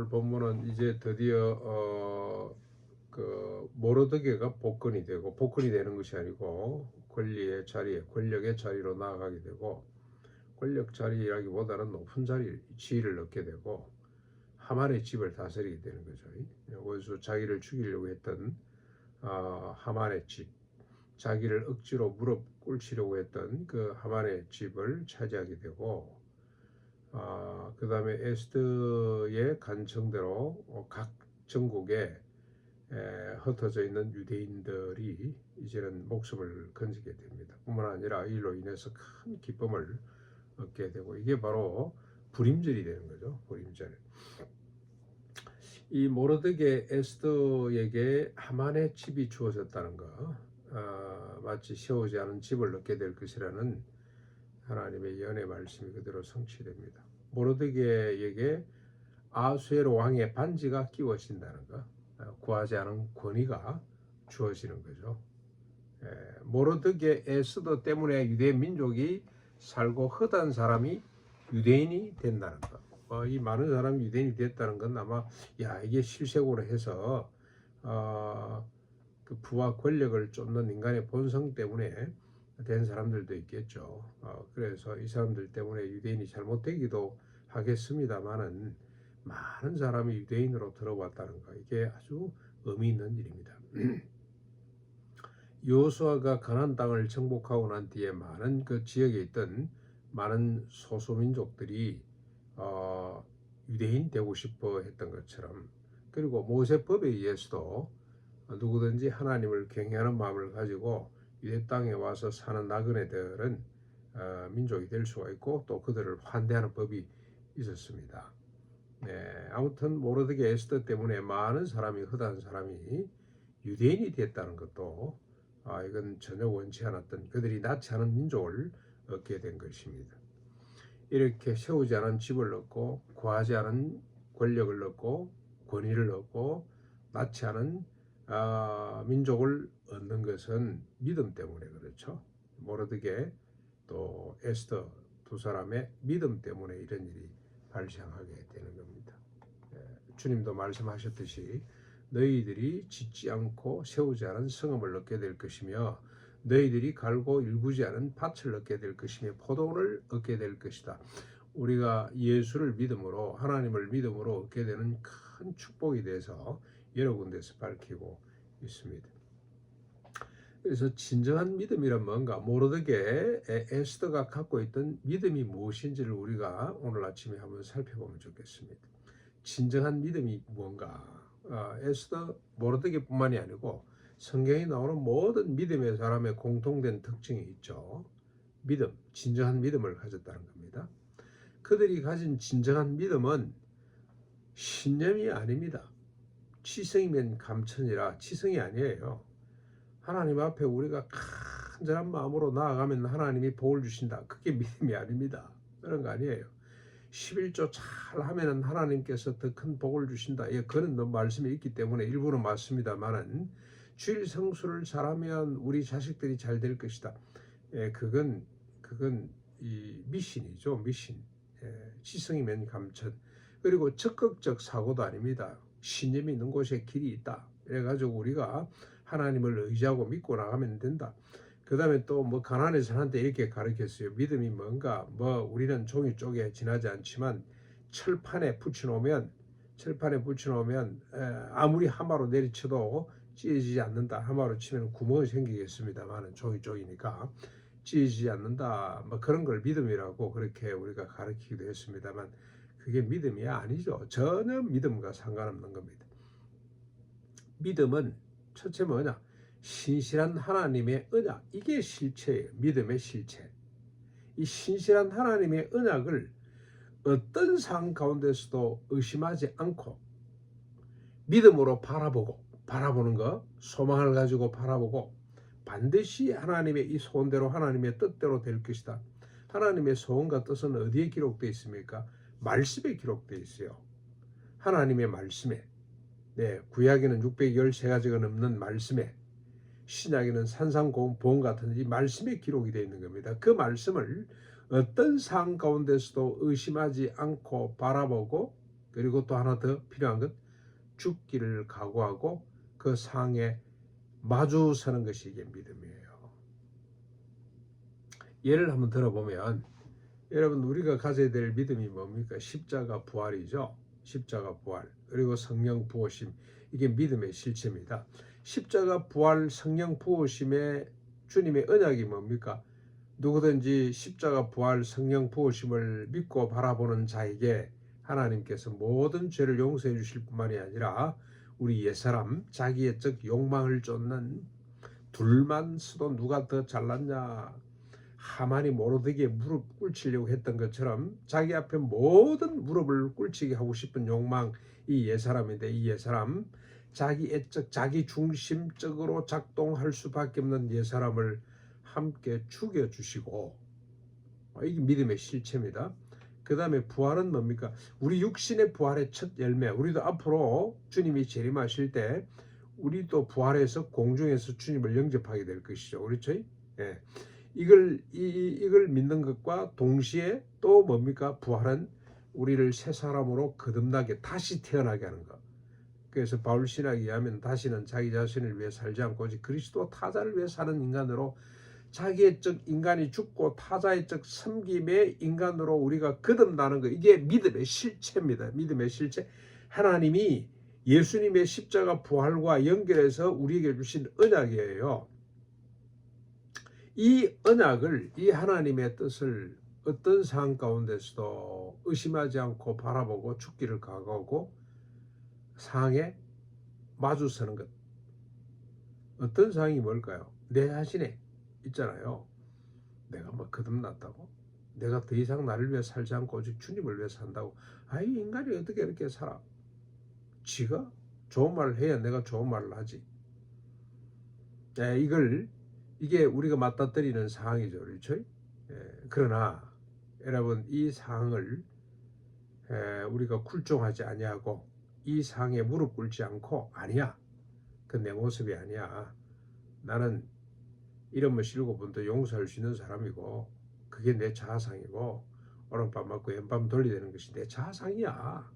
오늘 본문은 이제 드디어 그 모르드게가 복권이 되고, 복권이 되는 것이 아니고 권리의 자리에, 권력의 자리로 나아가게 되고, 권력 자리라기보다는 높은 자리, 지위를 얻게 되고 하만의 집을 다스리게 되는 거죠. 원수 자기를 죽이려고 했던 하만의 집, 자기를 억지로 무릎 꿇치려고 했던 그 하만의 집을 차지하게 되고, 그 다음에 에스더의 간청대로 각 전국에 흩어져 있는 유대인들이 이제는 목숨을 건지게 됩니다. 뿐만 아니라 이로 인해서 큰 기쁨을 얻게 되고, 이게 바로 불임절이 되는 거죠. 불임절. 이 모르드게 에스더에게 하만의 집이 주어졌다는 것, 마치 세우지 않은 집을 얻게 될 것이라는 하나님의 연의 말씀이 그대로 성취됩니다. 모르드게에게 아수에로 왕의 반지가 끼워진다는 것, 구하지 않은 권위가 주어지는 거죠. 모르드게 에스더 때문에 유대 민족이 살고 허다한 사람이 유대인이 된다는 것. 이 많은 사람이 유대인이 됐다는 건 아마 이게 실색으로 해서 그 부와 권력을 쫓는 인간의 본성 때문에 된 사람들도 있겠죠. 그래서 이 사람들 때문에 유대인이 잘못되기도 하겠습니다만은 많은 사람이 유대인으로 들어왔다는 거, 이게 아주 의미 있는 일입니다. 여호수아가 가나안 땅을 정복하고 난 뒤에 많은 그 지역에 있던 많은 소수민족들이 유대인 되고 싶어 했던 것처럼, 그리고 모세법에 의해서도 누구든지 하나님을 경외하는 마음을 가지고 유대 땅에 와서 사는 나그네들은 민족이 될 수가 있고, 또 그들을 환대하는 법이 있었습니다. 아무튼 모르드게 에스더 때문에 많은 사람이, 허다한 사람이 유대인이 됐다는 것도 이건 전혀 원치 않았던, 그들이 낳지 않은 민족을 얻게 된 것입니다. 이렇게 세우지 않은 집을 얻고, 구하지 않은 권력을 얻고, 권위를 얻고, 낳지 않은 민족을 얻는 것은 믿음 때문에 그렇죠. 모르드게 또 에스더 두 사람의 믿음 때문에 이런 일이 발생하게 되는 겁니다. 주님도 말씀하셨듯이 너희들이 짓지 않고 세우지 않은 성읍을 얻게 될 것이며, 너희들이 갈고 일구지 않은 밭을 얻게 될 것이며, 포도원을 얻게 될 것이다. 우리가 예수를 믿음으로, 하나님을 믿음으로 얻게 되는 큰 축복에 대해서 여러 군데서 밝히고 있습니다. 그래서 진정한 믿음이란 뭔가, 모르드게 에스더가 갖고 있던 믿음이 무엇인지를 우리가 오늘 아침에 한번 살펴보면 좋겠습니다. 진정한 믿음이 뭔가, 에스더, 모르드게뿐만이 아니고 성경에 나오는 모든 믿음의 사람의 공통된 특징이 있죠. 믿음, 진정한 믿음을 가졌다는 겁니다. 그들이 가진 진정한 믿음은 신념이 아닙니다. 치성이면 감천이라 치성이 아니에요. 하나님 앞에 우리가 간절한 마음으로 나아가면 하나님이 복을 주신다, 그게 믿음이 아닙니다. 그런 거 아니에요. 11조 잘 하면은 하나님께서 더 큰 복을 주신다, 그런 말씀이 있기 때문에 일부는 맞습니다만은, 주일 성수를 잘하면 우리 자식들이 잘 될 것이다, 그건 이 미신이죠. 미신. 치성이면 감천. 그리고 적극적 사고도 아닙니다. 신념이 있는 곳에 길이 있다, 그래가지고 우리가 하나님을 의지하고 믿고 나가면 된다. 그 다음에 또 가나안의 사람한테 이렇게 가르쳤어요. 믿음이 뭔가, 우리는 종이 쪽에 지나지 않지만 철판에 붙여놓으면 아무리 하마로 내리쳐도 찢어지지 않는다. 하마로 치면 구멍이 생기겠습니다만 종이 쪽이니까 찢어지지 않는다, 그런 걸 믿음이라고 그렇게 우리가 가르치기도 했습니다만, 그게 믿음이 아니죠. 전혀 믿음과 상관없는 겁니다. 믿음은 첫째 뭐냐? 신실한 하나님의 언약, 이게 실체예요. 믿음의 실체. 이 신실한 하나님의 언약을 어떤 상황 가운데서도 의심하지 않고 믿음으로 바라보는 거, 소망을 가지고 바라보고, 반드시 하나님의 이 소원대로, 하나님의 뜻대로 될 것이다. 하나님의 소원과 뜻은 어디에 기록되어 있습니까? 말씀에 기록되어 있어요. 하나님의 말씀에. 구약에는 613가지가 넘는 말씀에, 신약에는 산상보험 같은 이 말씀에 기록이 되어 있는 겁니다. 그 말씀을 어떤 상황 가운데서도 의심하지 않고 바라보고 그리고 또 하나 더 필요한 건 죽기를 각오하고 그 상에 마주 서는 것이 이게 믿음이에요. 예를 한번 들어보면 여러분 우리가 가져야 될 믿음이 뭡니까? 십자가 부활이죠. 십자가 부활 그리고 성령 부어심 이게 믿음의 실체입니다. 십자가 부활 성령 부어심의 주님의 언약이 뭡니까? 누구든지 십자가 부활 성령 부어심을 믿고 바라보는 자에게 하나님께서 모든 죄를 용서해 주실 뿐만이 아니라 우리 옛사람 자기의 적 욕망을 쫓는 둘만 서도 누가 더 잘났냐 하만이 모로드기에 무릎 꿇치려고 했던 것처럼 자기 앞에 모든 무릎을 꿇치게 하고 싶은 욕망 이 옛사람인데 이 옛사람 자기 애적 자기 중심적으로 작동할 수밖에 없는 옛사람을 함께 죽여주시고 이게 믿음의 실체입니다. 그 다음에 부활은 뭡니까? 우리 육신의 부활의 첫 열매 우리도 앞으로 주님이 재림하실 때 우리도 부활해서 공중에서 주님을 영접하게 될 것이죠. 그렇죠? 예. 이걸 믿는 것과 동시에 또 뭡니까? 부활은 우리를 새 사람으로 거듭나게 다시 태어나게 하는 것. 그래서 바울 신학에 의하면 다시는 자기 자신을 위해 살지 않고 오직 그리스도 타자를 위해 사는 인간으로 자기의 적 인간이 죽고 타자의 적 섬김의 인간으로 우리가 거듭나는 것 이게 믿음의 실체입니다. 믿음의 실체. 하나님이 예수님의 십자가 부활과 연결해서 우리에게 주신 언약이에요. 이 언약을 이 하나님의 뜻을 어떤 상황 가운데서도 의심하지 않고 바라보고 죽기를 각오하고 상황에 마주서는 것. 어떤 상황이 뭘까요? 내 자신에 있잖아요. 내가 뭐 거듭났다고? 내가 더 이상 나를 위해 살지 않고 오직 주님을 위해 산다고? 아이 인간이 어떻게 이렇게 살아? 지가 좋은 말을 해야 내가 좋은 말을 하지. 이게 우리가 맞닥뜨리는 상황이죠. 그렇죠? 그러나 여러분 이 상황을 우리가 굴종하지 아니하고 이 상황에 무릎 꿇지 않고 아니야. 그 내 모습이 아니야. 나는 이런 뭐 7번도 용서할 수 있는 사람이고 그게 내 자아상이고 오른밤 맞고 왼밤 돌리되는 것이 내 자아상이야.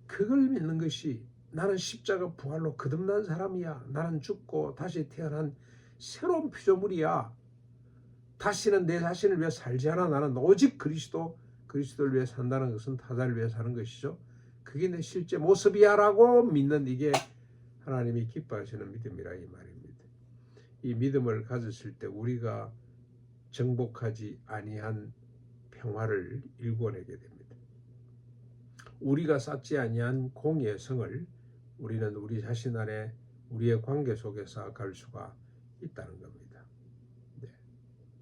그걸 믿는 것이 나는 십자가 부활로 거듭난 사람이야. 나는 죽고 다시 태어난 새로운 피조물이야. 다시는 내 자신을 위해 살지 않아. 나는 오직 그리스도를 위해 산다는 것은 타자를 위해 사는 것이죠. 그게 내 실제 모습이야 라고 믿는 이게 하나님이 기뻐하시는 믿음이라 이 말입니다. 이 믿음을 가졌을 때 우리가 정복하지 아니한 평화를 일궈내게 됩니다. 우리가 쌓지 아니한 공의의 성을 우리는 우리 자신 안에 우리의 관계 속에서 갈 수가 있다는 겁니다. 네.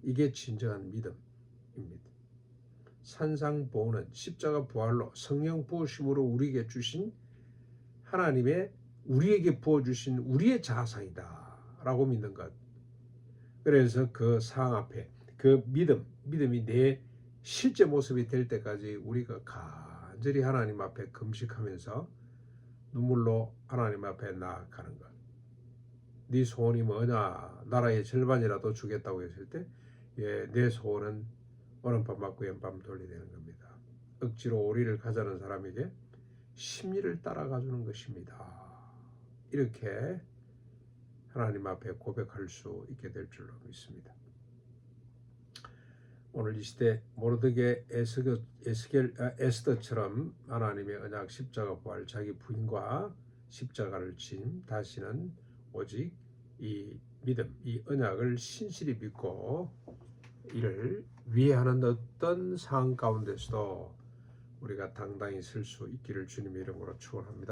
이게 진정한 믿음입니다. 산상보호는 십자가 부활로 성령 부으심으로 우리에게 주신 하나님의 우리에게 부어주신 우리의 자아상이다 라고 믿는 것. 그래서 그 상황 앞에 그 믿음이 내 실제 모습이 될 때까지 우리가 간절히 하나님 앞에 금식하면서 눈물로 하나님 앞에 나아가는 것. 네 소원이 뭐냐? 나라의 절반이라도 주겠다고 했을 때 내 소원은 오른밤 맞고 왼밤 돌리되는 겁니다. 억지로 오리를 가자는 사람에게 심리를 따라가 주는 것입니다. 이렇게 하나님 앞에 고백할 수 있게 될 줄로 믿습니다. 오늘 이 시대 모르드게 에스더처럼 하나님의 언약 십자가 부활 자기 부인과 십자가를 진 다시는 오직 이 믿음 이 언약을 신실히 믿고 이를 위해 하는 어떤 상황 가운데서도 우리가 당당히 설 수 있기를 주님의 이름으로 축원합니다.